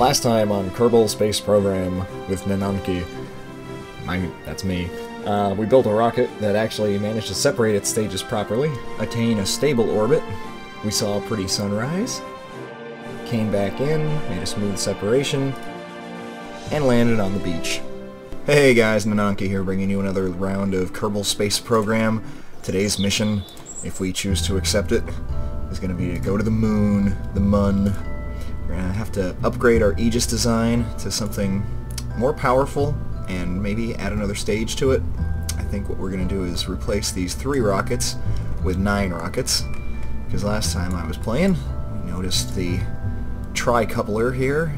Last time on Kerbal Space Program with Nananki, that's me, we built a rocket that actually managed to separate its stages properly, attain a stable orbit, we saw a pretty sunrise, came back in, made a smooth separation, and landed on the beach. Hey guys, Nananki here, bringing you another round of Kerbal Space Program. Today's mission, if we choose to accept it, is going to be to go to the moon, the Mun. We're going to have to upgrade our Aegis design to something more powerful and maybe add another stage to it. I think what we're going to do is replace these 3 rockets with 9 rockets, because last time I was playing, we noticed the tri-coupler here,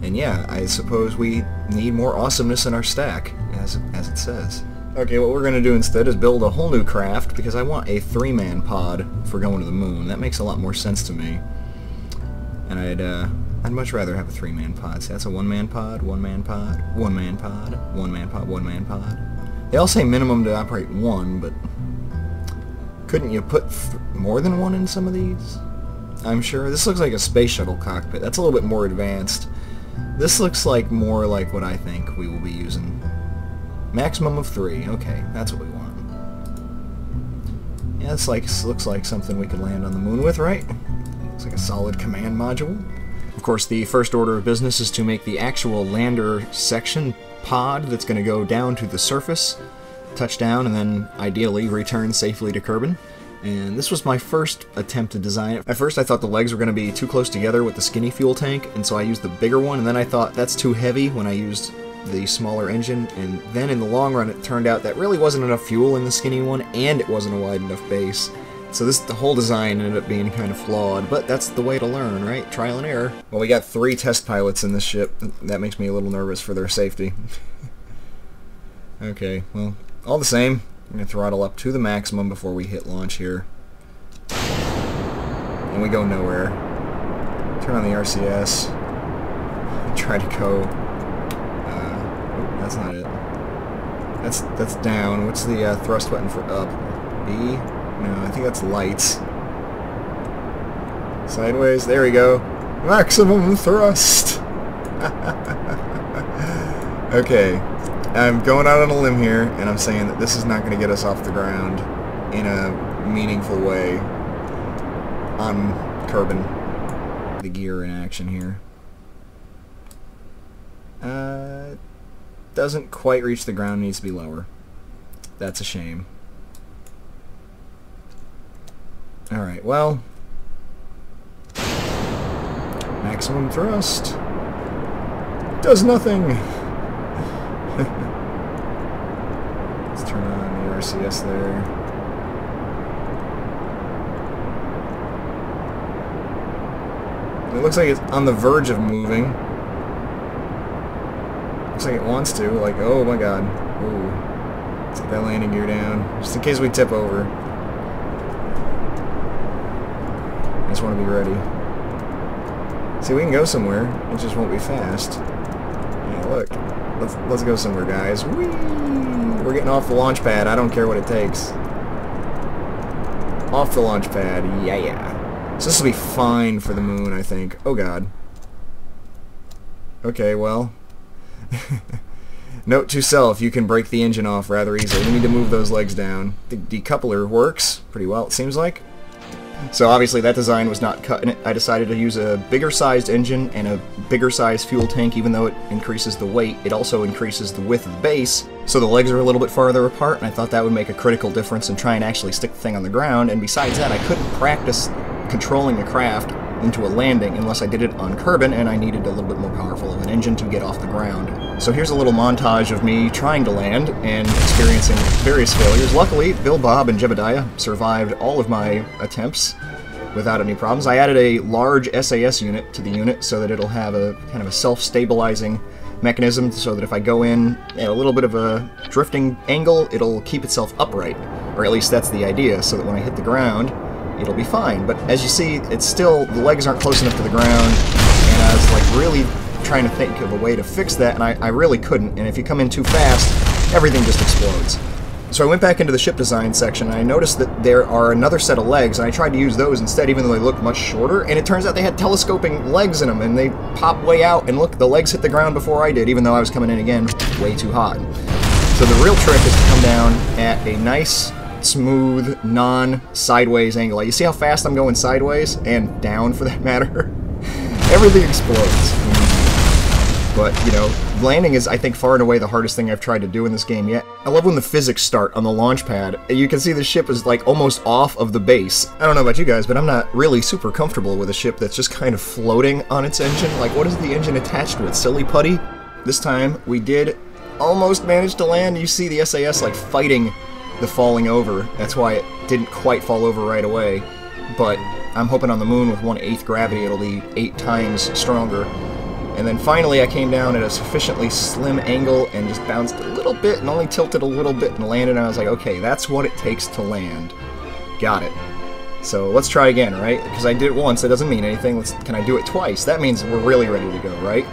and yeah, I suppose we need more awesomeness in our stack, as it says. Okay, what we're going to do instead is build a whole new craft, because I want a 3-man pod for going to the moon. That makes a lot more sense to me. And I'd much rather have a 3-man pod. So that's a 1-man pod, 1-man pod, 1-man pod, 1-man pod, 1-man pod. They all say minimum to operate 1, but couldn't you put more than 1 in some of these? I'm sure. This looks like a space shuttle cockpit. That's a little bit more advanced. This looks like more like what I think we will be using. Maximum of 3. Okay, that's what we want. Yeah, this looks like something we could land on the moon with, right? Looks like a solid command module. Of course, the first order of business is to make the actual lander section pod that's going to go down to the surface, touch down, and then ideally return safely to Kerbin. And this was my first attempt to design it. At first I thought the legs were going to be too close together with the skinny fuel tank, and so I used the bigger one, and then I thought that's too heavy when I used the smaller engine, and then in the long run it turned out that really wasn't enough fuel in the skinny one, and it wasn't a wide enough base. So the whole design ended up being kind of flawed, but that's the way to learn, right? Trial and error. Well, we got 3 test pilots in this ship. That makes me a little nervous for their safety. Okay, well, all the same, I'm going to throttle up to the maximum before we hit launch here. And we go nowhere. Turn on the RCS. Try to go... that's not it. That's down. What's the thrust button for up? B? No, I think that's lights. Sideways. There we go. Maximum thrust! Okay. I'm going out on a limb here, and I'm saying that this is not going to get us off the ground in a meaningful way on Kerbin. The gear in action here. Doesn't quite reach the ground, needs to be lower. That's a shame. Alright, well... maximum thrust. Does nothing! Let's turn on the RCS there. It looks like it's on the verge of moving. Looks like it wants to. Like, oh my god. Ooh. Let's get that landing gear down. Just in case we tip over. I just want to be ready. See, we can go somewhere. It just won't be fast. Yeah, look. Let's go somewhere, guys. Whee! We're getting off the launch pad. I don't care what it takes. Off the launch pad. Yeah. So this will be fine for the moon, I think. Oh god. Okay, well. Note to self, you can break the engine off rather easily. We need to move those legs down. The decoupler works pretty well, it seems like. So obviously that design was not cut in it. I decided to use a bigger sized engine and a bigger sized fuel tank. Even though it increases the weight, it also increases the width of the base. So the legs are a little bit farther apart, and I thought that would make a critical difference in trying to actually stick the thing on the ground. And besides that, I couldn't practice controlling a craft into a landing unless I did it on Kerbin, and I needed a little bit more powerful of an engine to get off the ground. So here's a little montage of me trying to land and experiencing various failures. Luckily, Bill, Bob, and Jebediah survived all of my attempts without any problems. I added a large SAS unit to the unit so that it'll have a kind of a self-stabilizing mechanism, so that if I go in at a little bit of a drifting angle, it'll keep itself upright. Or at least that's the idea, so that when I hit the ground, it'll be fine. But as you see, it's still, the legs aren't close enough to the ground, and I was like really trying to think of a way to fix that, and I really couldn't, and if you come in too fast, everything just explodes. So I went back into the ship design section, and I noticed that there are another set of legs, and I tried to use those instead, even though they look much shorter, and it turns out they had telescoping legs in them, and they pop way out, and look, the legs hit the ground before I did, even though I was coming in again way too hot. So the real trick is to come down at a nice, smooth, non-sideways angle. You see how fast I'm going sideways, and down for that matter? Everything explodes. But, you know, landing is, I think, far and away the hardest thing I've tried to do in this game yet. I love when the physics start on the launch pad. You can see the ship is, like, almost off of the base. I don't know about you guys, but I'm not really super comfortable with a ship that's just kind of floating on its engine. Like, what is the engine attached with? Silly putty? This time, we did almost manage to land. You see the SAS, like, fighting the falling over. That's why it didn't quite fall over right away. But I'm hoping on the moon with 1/8 gravity it'll be 8 times stronger. And then finally I came down at a sufficiently slim angle and just bounced a little bit and only tilted a little bit and landed, and I was like, okay, that's what it takes to land. Got it. So let's try again, right? Because I did it once, that doesn't mean anything. Can I do it twice? That means we're really ready to go, right?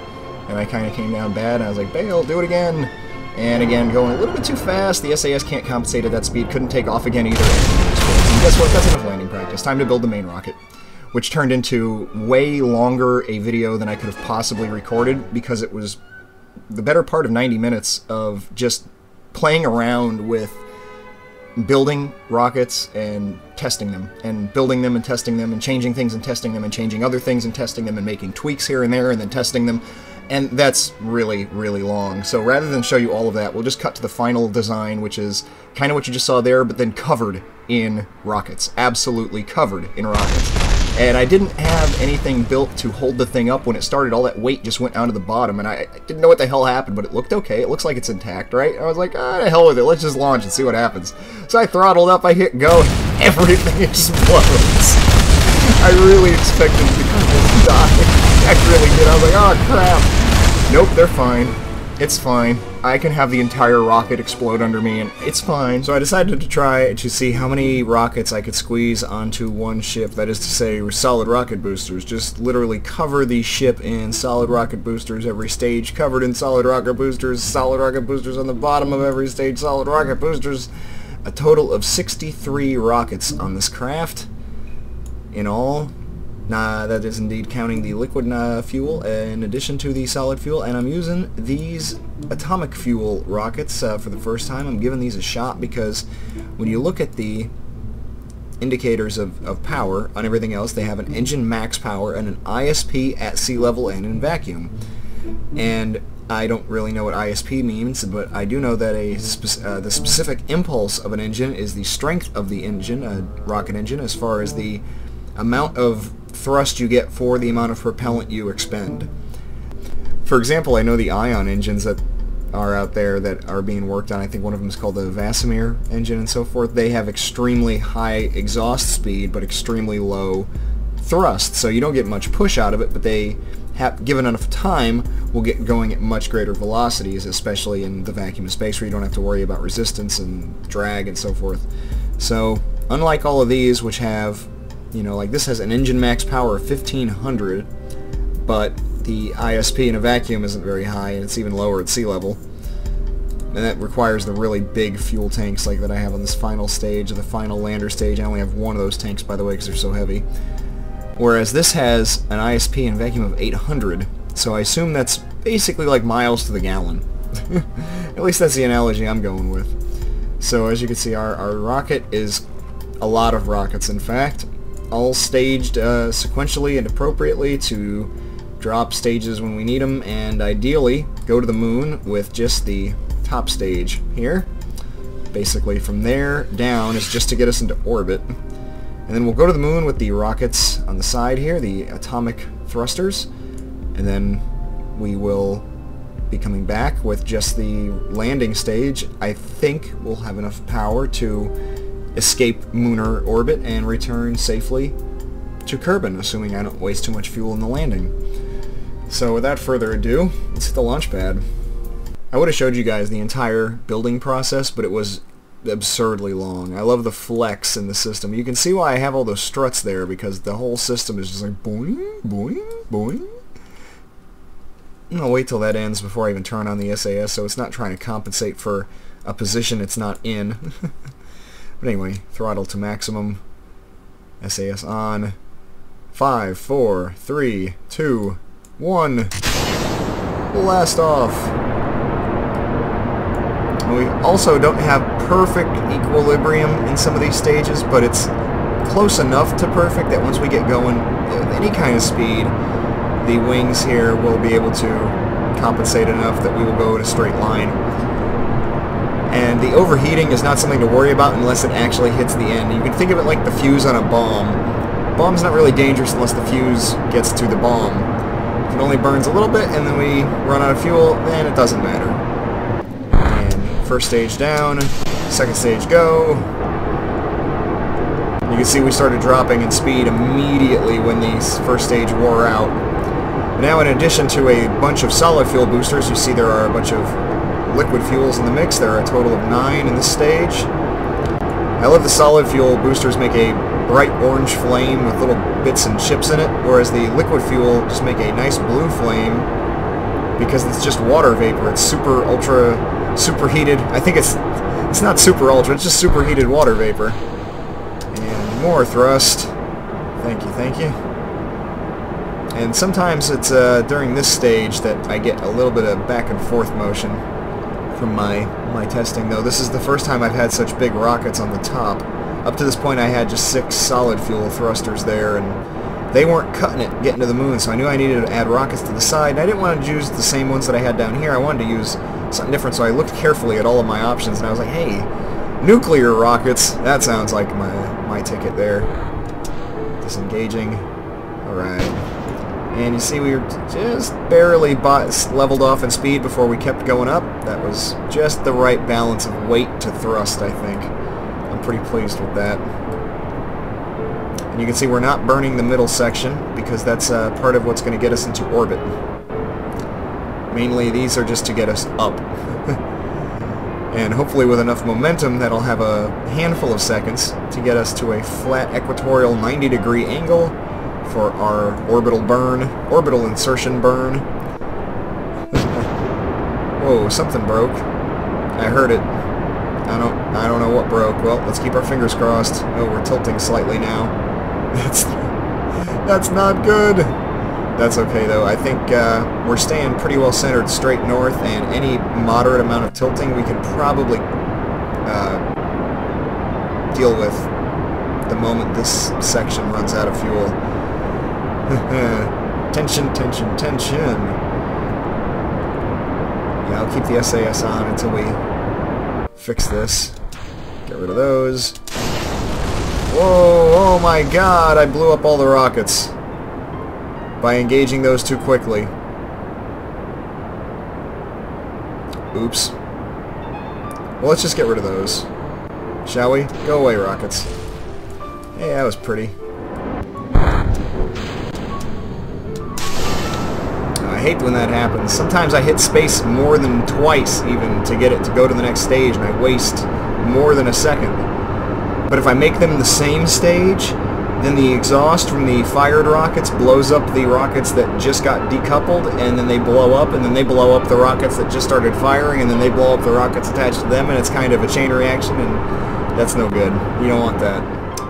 And I kind of came down bad, and I was like, bail, do it again. And again, going a little bit too fast. The SAS can't compensate at that speed. Couldn't take off again either. And guess what? That's enough landing practice. Time to build the main rocket. Which turned into way longer a video than I could have possibly recorded, because it was the better part of 90 minutes of just playing around with building rockets and testing them, and building them and testing them, and changing things and testing them, and changing other things and testing them, and making tweaks here and there, and then testing them. And that's really, really long. So rather than show you all of that, we'll just cut to the final design, which is kind of what you just saw there, but then covered in rockets. Absolutely covered in rockets. And I didn't have anything built to hold the thing up when it started. All that weight just went down to the bottom, and I didn't know what the hell happened, but it looked okay. It looks like it's intact, right? I was like, ah, the hell with it. Let's just launch and see what happens. So I throttled up, I hit go, and everything explodes. I really expected the crew to die. I really did. I was like, oh, crap. Nope, they're fine. It's fine. I can have the entire rocket explode under me, and it's fine. So I decided to try to see how many rockets I could squeeze onto one ship. That is to say, solid rocket boosters. Just literally cover the ship in solid rocket boosters, every stage covered in solid rocket boosters on the bottom of every stage, solid rocket boosters. A total of 63 rockets on this craft in all. That is indeed counting the liquid fuel in addition to the solid fuel, and I'm using these atomic fuel rockets for the first time. I'm giving these a shot because when you look at the indicators of power on everything else, they have an engine max power and an ISP at sea level and in vacuum. And I don't really know what ISP means, but I do know that the specific impulse of an engine is the strength of the engine, a rocket engine, as far as the amount of thrust you get for the amount of propellant you expend. For example, I know the ion engines that are out there that are being worked on, I think one of them is called the Vasimir engine and so forth, they have extremely high exhaust speed but extremely low thrust, so you don't get much push out of it, but they, given enough time, will get going at much greater velocities, especially in the vacuum of space where you don't have to worry about resistance and drag and so forth. So, unlike all of these, which have, you know, like this has an engine max power of 1500, but the ISP in a vacuum isn't very high, and it's even lower at sea level. And that requires the really big fuel tanks like that I have on this final stage, the final lander stage. I only have one of those tanks, by the way, because they're so heavy. Whereas this has an ISP in a vacuum of 800, so I assume that's basically like miles to the gallon. At least that's the analogy I'm going with. So as you can see, our rocket is a lot of rockets, in fact, all staged sequentially and appropriately to drop stages when we need them, and ideally go to the moon with just the top stage here. Basically from there down is just to get us into orbit, and then we'll go to the moon with the rockets on the side here, the atomic thrusters, and then we will be coming back with just the landing stage. I think we'll have enough power to escape lunar orbit and return safely to Kerbin, assuming I don't waste too much fuel in the landing. So without further ado, let's hit the launch pad. I would have showed you guys the entire building process, but it was absurdly long. I love the flex in the system. You can see why I have all those struts there, because the whole system is just like boing, boing, boing. I'll wait till that ends before I even turn on the SAS, so it's not trying to compensate for a position it's not in. But anyway, throttle to maximum. SAS on. 5, 4, 3, 2, 1. Blast off. And we also don't have perfect equilibrium in some of these stages, but it's close enough to perfect that once we get going with any kind of speed, the wings here will be able to compensate enough that we will go in a straight line. And the overheating is not something to worry about unless it actually hits the end. You can think of it like the fuse on a bomb. Bomb's not really dangerous unless the fuse gets to the bomb. If it only burns a little bit and then we run out of fuel, then it doesn't matter. And first stage down, second stage go. You can see we started dropping in speed immediately when the first stage wore out. Now, in addition to a bunch of solid fuel boosters, you see there are a bunch of liquid fuels in the mix. There are a total of 9 in this stage. I love the solid fuel boosters make a bright orange flame with little bits and chips in it, whereas the liquid fuel just make a nice blue flame because it's just water vapor. It's super ultra superheated. I think it's not super ultra, it's just superheated water vapor. And more thrust. Thank you, thank you. And sometimes it's during this stage that I get a little bit of back and forth motion from my testing, though. This is the first time I've had such big rockets on the top. Up to this point I had just 6 solid fuel thrusters there, and they weren't cutting it getting to the moon, so I knew I needed to add rockets to the side, and I didn't want to use the same ones that I had down here. I wanted to use something different, so I looked carefully at all of my options, and I was like, hey, nuclear rockets, that sounds like my ticket there. Disengaging. Alright. And you see we were just barely leveled off in speed before we kept going up. That was just the right balance of weight to thrust, I think. I'm pretty pleased with that. And you can see we're not burning the middle section because that's part of what's going to get us into orbit. Mainly these are just to get us up. And hopefully with enough momentum that'll have a handful of seconds to get us to a flat equatorial 90-degree angle for our orbital insertion burn. Whoa, something broke. I heard it. I don't know what broke. Well, let's keep our fingers crossed. Oh, we're tilting slightly now. That's not good. That's okay though. I think we're staying pretty well centered straight north, and any moderate amount of tilting we can probably deal with the moment this section runs out of fuel. Tension, tension, tension. Yeah, I'll keep the SAS on until we fix this. Get rid of those. Whoa, oh my god, I blew up all the rockets by engaging those too quickly. Oops. Well, let's just get rid of those. Shall we? Go away, rockets. Hey, that was pretty. I hate when that happens. Sometimes I hit space more than twice even to get it to go to the next stage, and I waste more than a second. But if I make them the same stage, then the exhaust from the fired rockets blows up the rockets that just got decoupled, and then they blow up, and then they blow up the rockets that just started firing, and then they blow up the rockets attached to them, and it's kind of a chain reaction, and that's no good. You don't want that.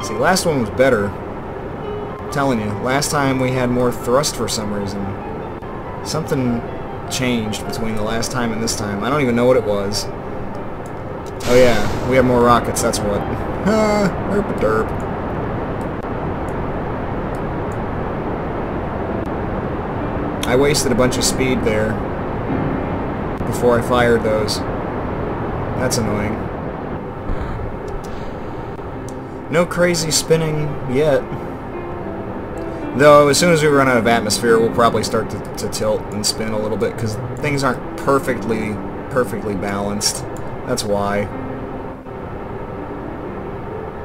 See, last one was better. I'm telling you, last time we had more thrust for some reason. Something changed between the last time and this time. I don't even know what it was. Oh yeah, we have more rockets, that's what. Derp-a-derp. I wasted a bunch of speed there before I fired those. That's annoying. No crazy spinning yet. Though, as soon as we run out of atmosphere, we'll probably start to tilt and spin a little bit, because things aren't perfectly balanced. That's why.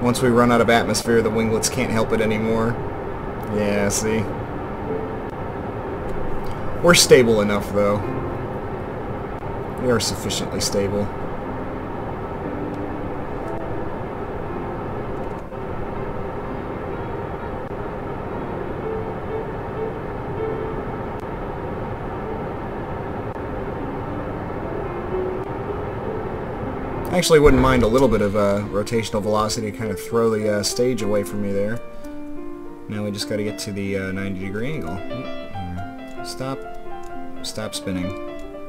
Once we run out of atmosphere, the winglets can't help it anymore. Yeah, see? We're stable enough, though. We are sufficiently stable. Actually wouldn't mind a little bit of rotational velocity to kind of throw the stage away from me there. Now we just got to get to the 90-degree angle. Stop. Stop spinning.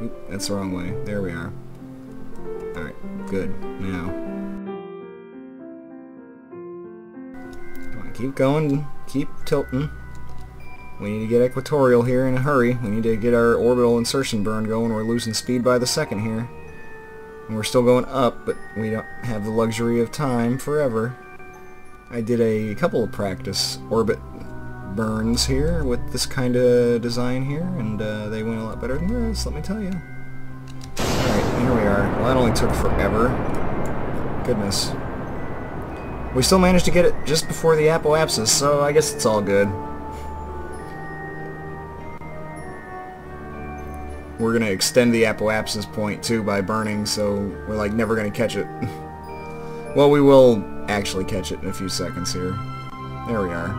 Oop, that's the wrong way. There we are. Alright, good. Now. Come on, keep going. Keep tilting. We need to get equatorial here in a hurry. We need to get our orbital insertion burn going. We're losing speed by the second here. And we're still going up, but we don't have the luxury of time forever. I did a couple of practice orbit burns here with this kind of design here, and they went a lot better than this, let me tell you. Alright, here we are. Well, that only took forever. Goodness. We still managed to get it just before the apoapsis, so I guess it's all good. We're gonna extend the apoapsis point too by burning, so we're like never gonna catch it. Well, we will actually catch it in a few seconds here. There we are.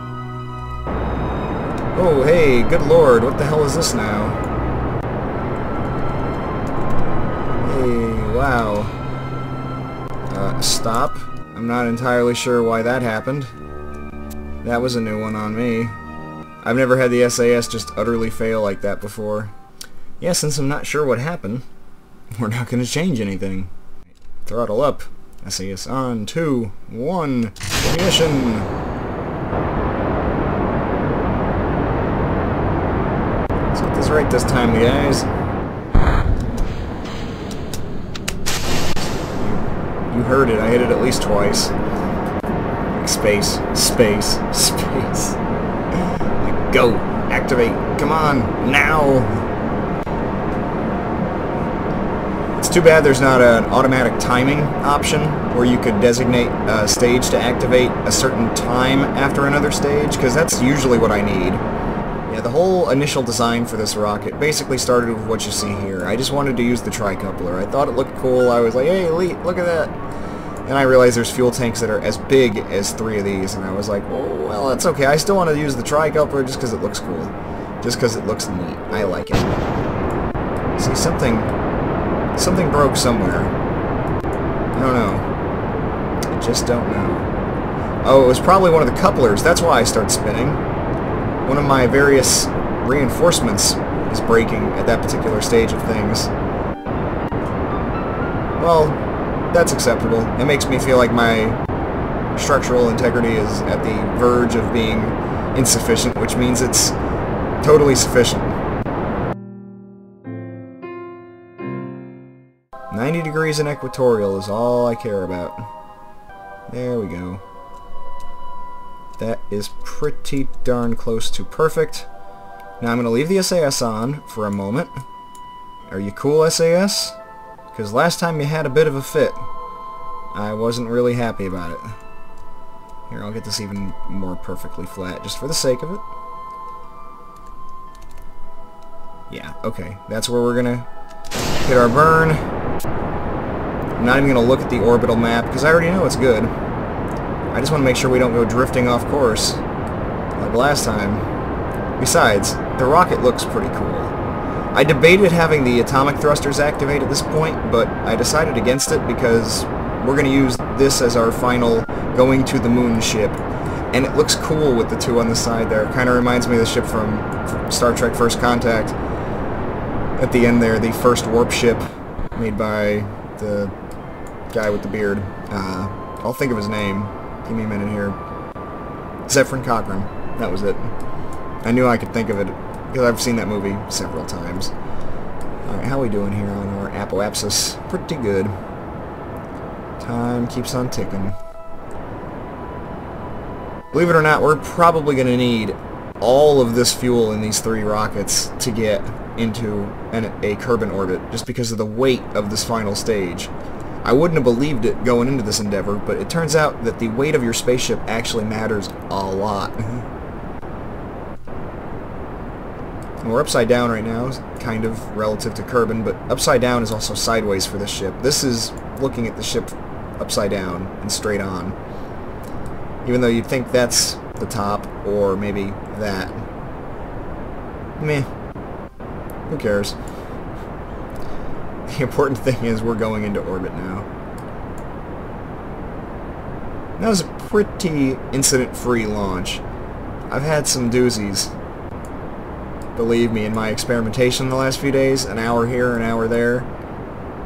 Oh, hey, good lord, what the hell is this now? Hey, wow. Stop. I'm not entirely sure why that happened. That was a new one on me. I've never had the SAS just utterly fail like that before. Yeah, since I'm not sure what happened, we're not going to change anything. Throttle up. SAS on, 2, 1, ignition! Let's get this right this time, guys. You heard it, I hit it at least twice. Space, space, space. Go! Activate! Come on! Now! It's too bad there's not an automatic timing option where you could designate a stage to activate a certain time after another stage, because that's usually what I need. Yeah, the whole initial design for this rocket basically started with what you see here. I just wanted to use the tricoupler. I thought it looked cool. I was like, hey, elite, look at that. And I realized there's fuel tanks that are as big as 3 of these, and I was like, oh, well, that's okay. I still want to use the tricoupler just because it looks cool. Just because it looks neat. I like it. See, something broke somewhere. I don't know. I just don't know. Oh, it was probably one of the couplers. That's why I start spinning. One of my various reinforcements is breaking at that particular stage of things. Well, that's acceptable. It makes me feel like my structural integrity is at the verge of being insufficient, which means it's totally sufficient. 90 degrees in equatorial is all I care about. There we go. That is pretty darn close to perfect. Now I'm going to leave the SAS on for a moment. Are you cool, SAS? Because last time you had a bit of a fit. I wasn't really happy about it. Here, I'll get this even more perfectly flat, just for the sake of it. Yeah, okay. That's where we're going to hit our burn. I'm not even going to look at the orbital map, because I already know it's good. I just want to make sure we don't go drifting off course, like last time. Besides, the rocket looks pretty cool. I debated having the atomic thrusters activate at this point, but I decided against it because we're going to use this as our final going to the moon ship. And it looks cool with the 2 on the side there. Kind of reminds me of the ship from Star Trek First Contact. At the end there, the first warp ship made by the guy with the beard. I'll think of his name. Give me a minute here. Zephyrin Cochrane. That was it. I knew I could think of it because I've seen that movie several times. Alright, how are we doing here on our apoapsis? Pretty good. Time keeps on ticking. Believe it or not, we're probably going to need all of this fuel in these 3 rockets to get into a Kerbin orbit, just because of the weight of this final stage. I wouldn't have believed it going into this endeavor, but it turns out that the weight of your spaceship actually matters a lot. We're upside down right now, kind of, relative to Kerbin, but upside down is also sideways for this ship. This is looking at the ship upside down and straight on. Even though you'd think that's the top, or maybe that. Meh. Who cares? The important thing is we're going into orbit now. That was a pretty incident-free launch. I've had some doozies. Believe me, in my experimentation the last few days, an hour here, an hour there.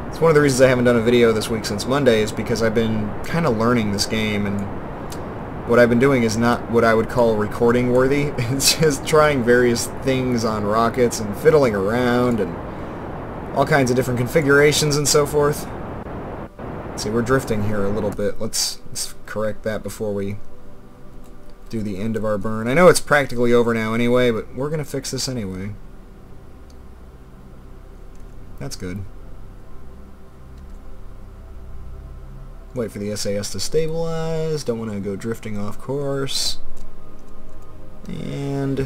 It's one of the reasons I haven't done a video this week since Monday, is because I've been kind of learning this game, and what I've been doing is not what I would call recording worthy. It's just trying various things on rockets and fiddling around and all kinds of different configurations and so forth. See, we're drifting here a little bit. Let's correct that before we do the end of our burn. I know it's practically over now anyway, but we're going to fix this anyway. That's good. Wait for the SAS to stabilize. Don't want to go drifting off course. And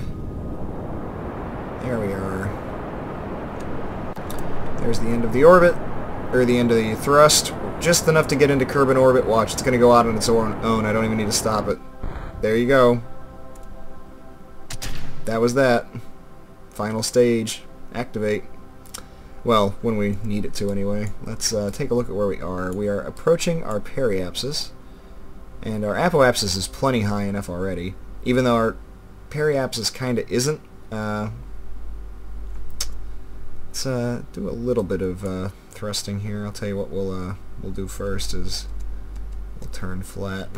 there we are. There's the end of the orbit, or the end of the thrust. Just enough to get into Kerbin orbit. Watch, it's going to go out on its own. I don't even need to stop it. There you go. That was that. Final stage. Activate. Well, when we need it to anyway. Let's take a look at where we are. We are approaching our periapsis. And our apoapsis is plenty high enough already. Even though our periapsis kind of isn't. Let's do a little bit of thrusting here. I'll tell you what we'll do first is we'll turn flat.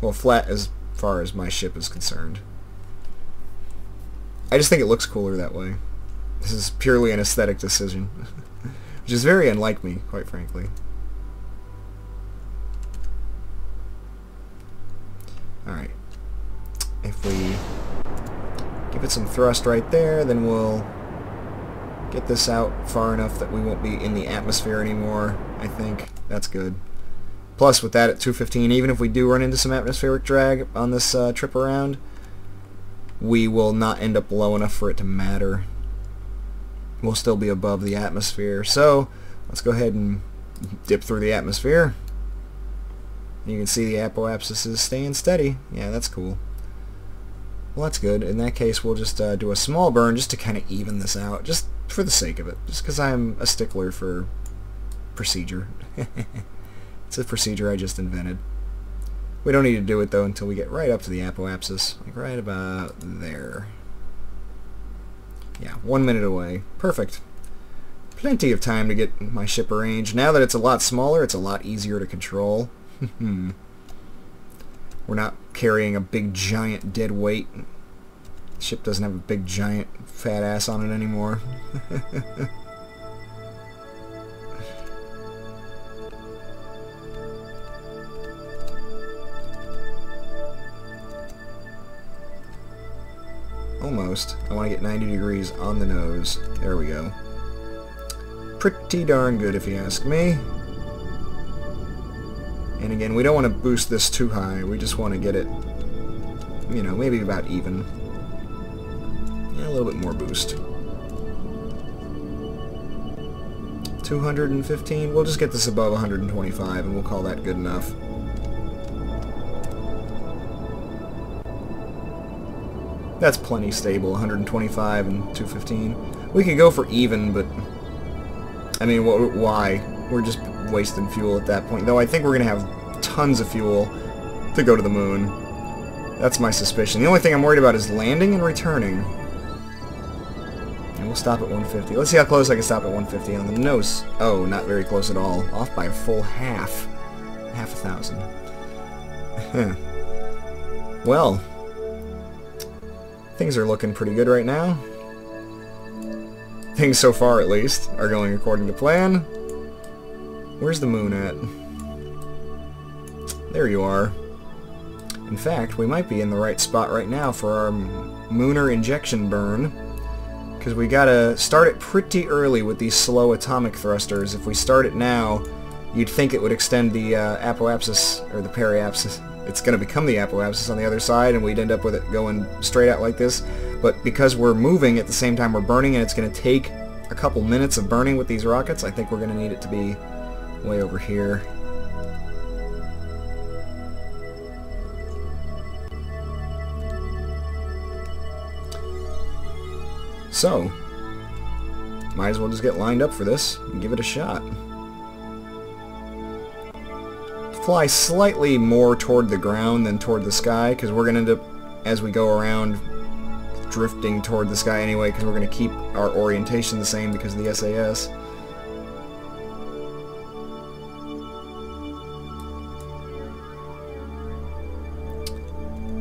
Well, flat as far as my ship is concerned. I just think it looks cooler that way. This is purely an aesthetic decision, which is very unlike me, quite frankly. Alright. If we give it some thrust right there, then we'll get this out far enough that we won't be in the atmosphere anymore, I think. That's good. Plus, with that at 215, even if we do run into some atmospheric drag on this trip around, we will not end up low enough for it to matter. We'll still be above the atmosphere. So, let's go ahead and dip through the atmosphere. You can see the apoapsis is staying steady. Yeah, that's cool. Well, that's good. In that case, we'll just do a small burn just to kind of even this out, just for the sake of it. Just because I'm a stickler for procedure. It's a procedure I just invented. We don't need to do it, though, until we get right up to the apoapsis. Like right about there. Yeah, 1 minute away. Perfect. Plenty of time to get my ship arranged. Now that it's a lot smaller, it's a lot easier to control. We're not carrying a big, giant dead weight. The ship doesn't have a big, giant, fat ass on it anymore. Almost. I want to get 90 degrees on the nose. There we go. Pretty darn good if you ask me. And again, we don't want to boost this too high. We just want to get it, you know, maybe about even. Yeah, a little bit more boost. 215. We'll just get this above 125 and we'll call that good enough. That's plenty stable, 125 and 215. We could go for even, but I mean, why? We're just wasting fuel at that point. Though I think we're going to have tons of fuel to go to the moon. That's my suspicion. The only thing I'm worried about is landing and returning. And we'll stop at 150. Let's see how close I can stop at 150 on the nose. Oh, not very close at all. Off by a full half. Half a thousand. Well, things are looking pretty good right now. Things so far, at least, are going according to plan. Where's the moon at? There you are. In fact, we might be in the right spot right now for our mooner injection burn, because we gotta start it pretty early with these slow atomic thrusters. If we start it now, you'd think it would extend the apoapsis, or the periapsis. It's going to become the apoapsis on the other side, and we'd end up with it going straight out like this. But because we're moving at the same time we're burning, and it's going to take a couple minutes of burning with these rockets, I think we're going to need it to be way over here. So, might as well just get lined up for this and give it a shot. fly slightly more toward the ground than toward the sky, because we're going to end up, as we go around, drifting toward the sky anyway, because we're going to keep our orientation the same because of the SAS.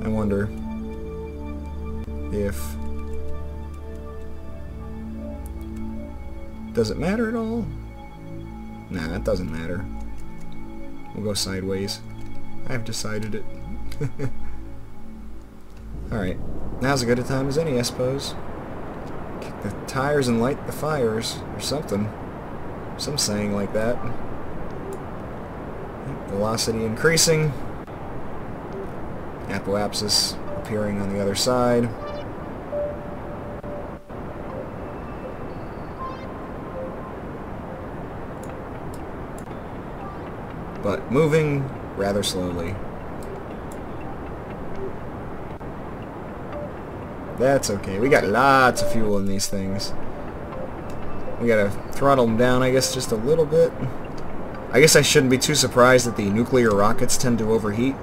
I wonder if... Does it matter at all? Nah, it doesn't matter. We'll go sideways. I've decided it. Alright. Now's as good a time as any, I suppose. Kick the tires and light the fires, or something. Some saying like that. Velocity increasing. Apoapsis appearing on the other side. But moving rather slowly. That's okay. We got lots of fuel in these things. We gotta throttle them down, I guess, just a little bit. I guess I shouldn't be too surprised that the nuclear rockets tend to overheat.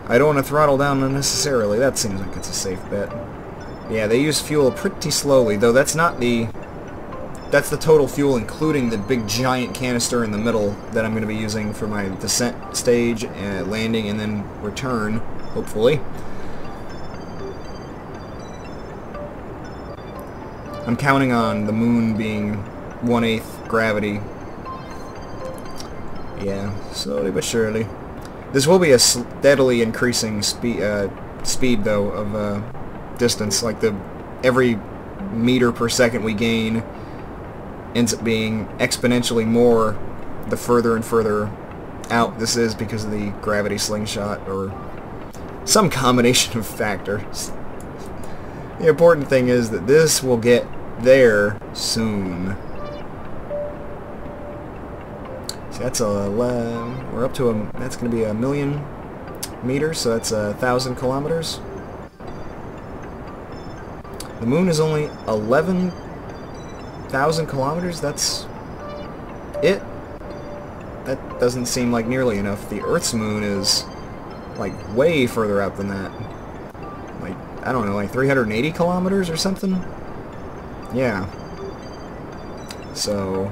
I don't want to throttle down unnecessarily. That seems like it's a safe bet. Yeah, they use fuel pretty slowly, though that's not the... That's the total fuel, including the big giant canister in the middle that I'm going to be using for my descent stage, landing, and then return, hopefully. I'm counting on the moon being 1/8 gravity. Yeah, slowly but surely. This will be a steadily increasing speed, though, of distance. Like every meter per second we gain ends up being exponentially more the further and further out this is because of the gravity slingshot or some combination of factors. The important thing is that this will get there soon. So that's we're up to that's going to be 1,000,000 meters, so that's 1,000 kilometers. The moon is only 11,000 kilometers. That's it. That doesn't seem like nearly enough. The Earth's moon is like way further out than that. Like, I don't know, like 380 kilometers or something? Yeah. So,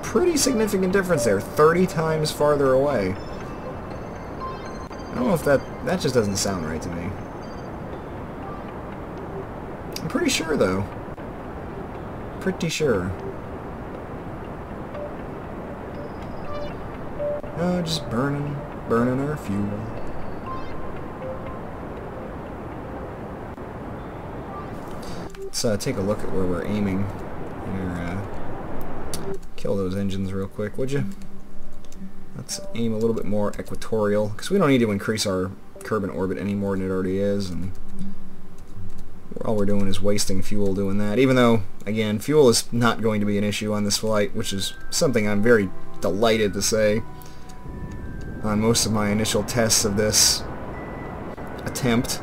pretty significant difference there. 30 times farther away. I don't know if that just doesn't sound right to me. I'm pretty sure, though. Pretty sure. Oh, just burning our fuel. Let's take a look at where we're aiming. Here, kill those engines real quick, would you? Let's aim a little bit more equatorial, because we don't need to increase our curb and orbit any more than it already is, and all we're doing is wasting fuel doing that. Even though, again, fuel is not going to be an issue on this flight, which is something I'm very delighted to say. On most of my initial tests of this attempt,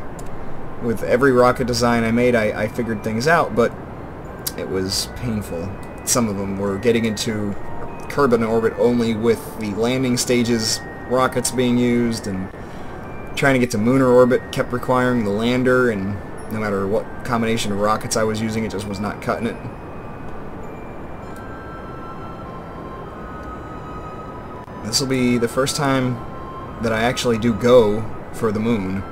with every rocket design I made, I figured things out, but it was painful. Some of them were getting into curb and orbit only with the landing stages rockets being used, and trying to get to lunar orbit kept requiring the lander, and no matter what combination of rockets I was using, it just was not cutting it. This will be the first time that I actually do go for the moon.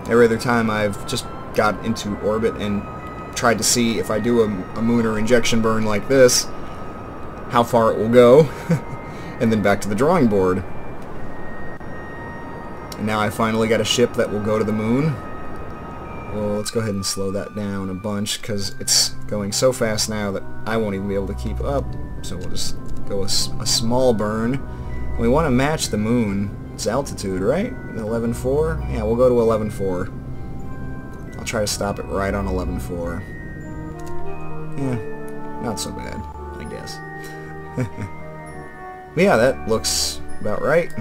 Every other time I've just got into orbit and tried to see if I do a lunar injection burn like this, how far it will go, and then back to the drawing board. And now I finally got a ship that will go to the moon. Well, let's go ahead and slow that down a bunch, because it's going so fast now that I won't even be able to keep up. So we'll just go a small burn. We want to match the moon's altitude, right? 11.4? Yeah, we'll go to 11.4. I'll try to stop it right on 11.4. Yeah, not so bad, I guess. But yeah, that looks about right.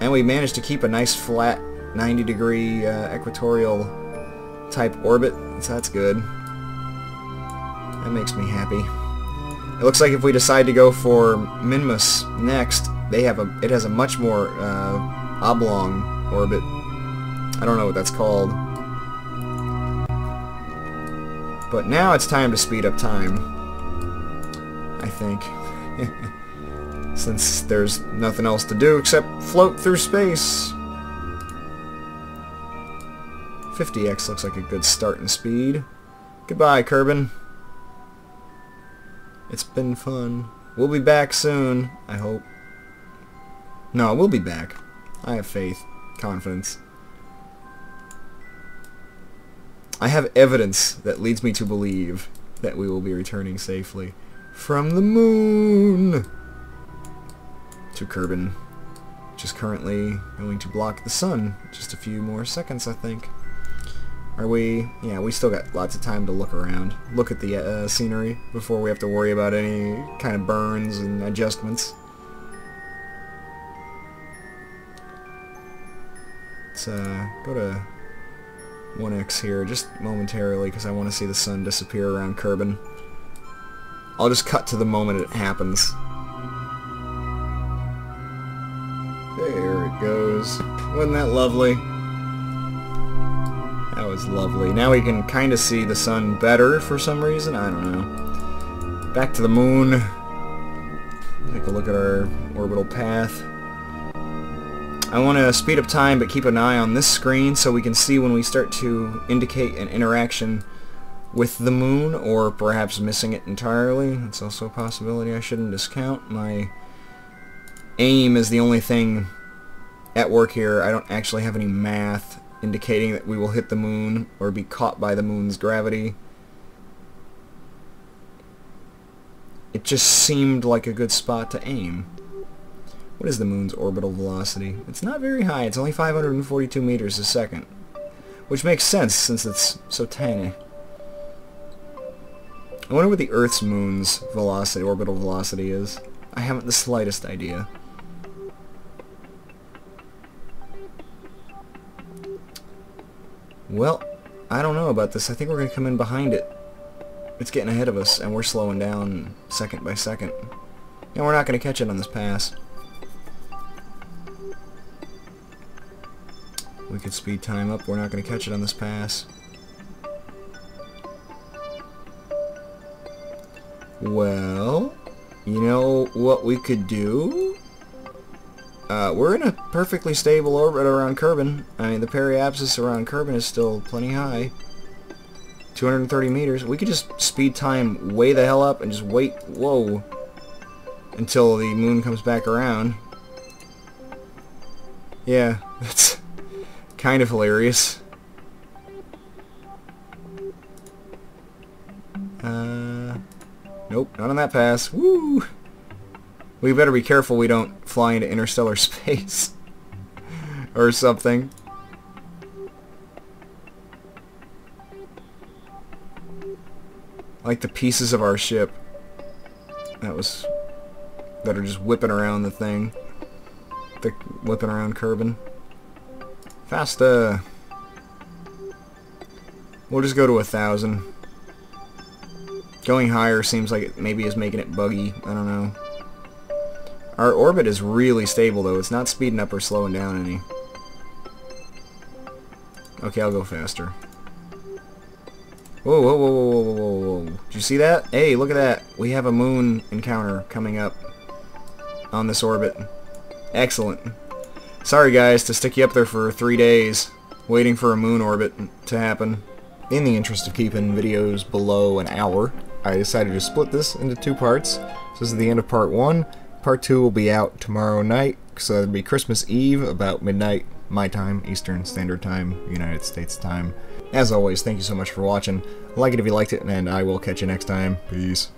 And we managed to keep a nice flat 90-degree equatorial type orbit, so that's good. That makes me happy. It looks like if we decide to go for Minmus next, it has a much more oblong orbit. I don't know what that's called. But now it's time to speed up time, I think. Since there's nothing else to do except float through space. 50x looks like a good start in speed. Goodbye, Kerbin. It's been fun. We'll be back soon, I hope. No, we'll be back. I have faith, confidence. I have evidence that leads me to believe that we will be returning safely from the moon to Kerbin, which is currently going to block the sun. Just a few more seconds, I think. Are we? Yeah, we still got lots of time to look around. Look at the scenery before we have to worry about any kind of burns and adjustments. Let's go to 1x here just momentarily because I want to see the sun disappear around Kerbin. I'll just cut to the moment it happens. There it goes. Wasn't that lovely? That was lovely. Now we can kind of see the sun better for some reason. I don't know. Back to the moon. Take a look at our orbital path. I want to speed up time but keep an eye on this screen so we can see when we start to indicate an interaction with the moon, or perhaps missing it entirely. That's also a possibility I shouldn't discount. My aim is the only thing at work here. I don't actually have any math indicating that we will hit the moon or be caught by the moon's gravity. It just seemed like a good spot to aim. What is the moon's orbital velocity? It's not very high. It's only 542 meters a second, which makes sense since it's so tiny. I wonder what the Earth's moon's velocity, orbital velocity is. I haven't the slightest idea. Well, I don't know about this. I think we're going to come in behind it. It's getting ahead of us, and we're slowing down second by second. And we're not going to catch it on this pass. We could speed time up. We're not going to catch it on this pass. Well, you know what we could do? We're in a perfectly stable orbit around Kerbin. I mean, the periapsis around Kerbin is still plenty high. 230 meters. We could just speed time way the hell up and just wait, whoa, until the moon comes back around. Yeah, that's kind of hilarious. Nope, not on that pass. Woo! We better be careful we don't fly into interstellar space or something. Like the pieces of our ship that are just whipping around the thing. They're whipping around Kerbin. Faster. We'll just go to 1,000. Going higher seems like it maybe is making it buggy. I don't know. Our orbit is really stable though. It's not speeding up or slowing down any. Okay, I'll go faster. Whoa, whoa, whoa, whoa, whoa, whoa, whoa. Did you see that? Hey, look at that. We have a moon encounter coming up on this orbit. Excellent. Sorry guys to stick you up there for 3 days waiting for a moon orbit to happen. In the interest of keeping videos below an hour, I decided to split this into 2 parts. So this is the end of part 1. Part 2 will be out tomorrow night, so that'll be Christmas Eve, about midnight, my time, Eastern Standard Time, United States time. As always, thank you so much for watching. Like it if you liked it, and I will catch you next time. Peace.